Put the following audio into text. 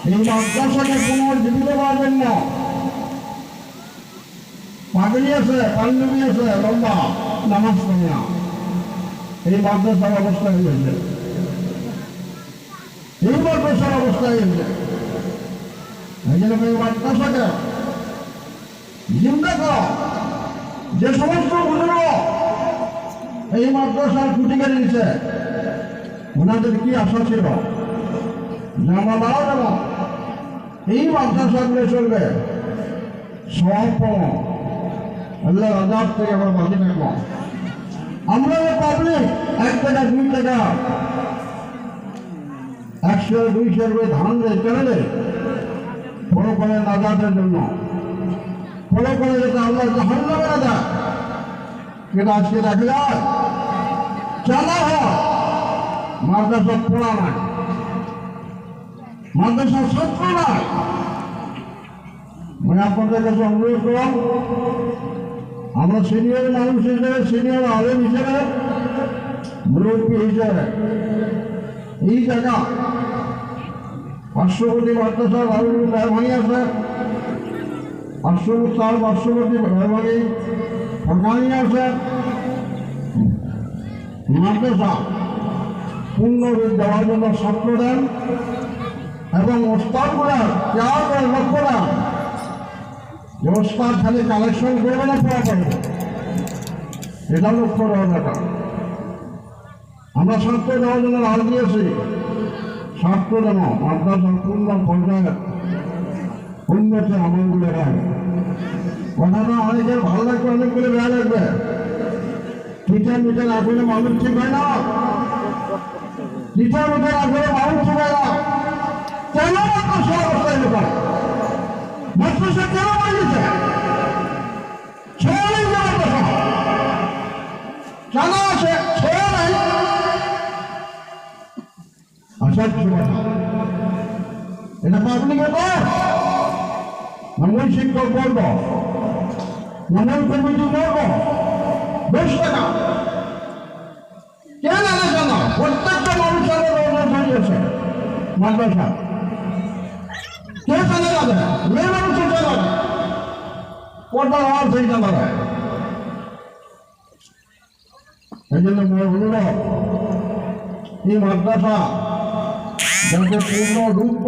এই মাদ্রাসাকে পুনর্জীবিত করার জন্য পাগড়ি আছে, পাঞ্জাবি আছে, লম্বা নামাজ পড়ে না, এই মাদ্রাসার অবস্থা হয়েছে, এই মাদ্রাসার অবস্থা হয়েছে। এই জন্য এই মাদ্রাসাকে জিন্দা করো। যে সমস্ত বুজুর্গ এই মাদ্রাসার খুঁটি কেড়ে নিচ্ছে, ওনাদের কি আশা ছিল যে আমরা মারা যাব, এই মাদ্রাসাগুলো চলবে সব আল্লাহ আজাদ থেকে আমরা বাঁচে থাকবো। আমরা পাবলিক 1 টাকা 2 টাকা 100 200 করে ধান দেয় কেন দেয়? ফলো করে নাজাতের জন্য, ফলো করে যেটা আল্লাহ জাহান্নামে না দেয়। কিন্তু আজকে দেখা যায় চালা হয় মাদ্রাসা পড়া নাই, মাদ্রাসার ছাত্র নাই। মানে আপনাদের কাছে অনুরোধ করলাম, আমরা সিনিয়র মানুষ হিসেবে, সিনিয়র আলেম হিসেবে, মুরব্বী হিসেবে এই জায়গা পার্শ্ববর্তী মাদ্রাসার মেহরবানি আছে, পার্শ্ববর্তী মেহরবানি সরকারি আছে। মাদ্রাসা পূর্ণরূপ দেওয়ার জন্য ছাত্র দেন এবং ওস্তাদগুলার কেয়ার করে লক্ষ্য দেন যে ওস্তাদ খালি কালেকশন করবে না, পড়া করবে, এটা লক্ষ্য দেওয়ার ব্যাপার। আমরা ছাত্র দেওয়ার জন্য রাজ দিয়েছি, ছাত্র যেন মাদ্রাসার পূর্ণ পর্যায়ে উন্নতি আমলগুলো হয়। কথাটা অনেকের ভালো লাগবে, অনেকগুলো বেড়া লাগবে। টিচার মিটার আসলে মানুষ ঠিক হয় না, টিচার মিটার আসলে মানুষ ঠিক হয় না। কেন মাদ্রাসা অবস্থায় লোক মাদ্রাসা কেন বানিয়েছে? ছেলে মাদ্রাসা জানা আছে, ছেলে নাই। আসার এটা পাবলিকের কর, মঙ্গল শিক্ষক বলব, মঙ্গল কমিটি বলব, 10 টাকা কেন আলোচনা? প্রত্যেকটা মানুষের হয়েছে মাদ্রাসা, কে চলে যাবে? মেয়ে মানুষের চলে যাবে, পর্দার আওয়াজ হয়ে যাবে। এই জন্য অনুরোধ, এই মাদ্রাসা যাতে পূর্ণ রূপ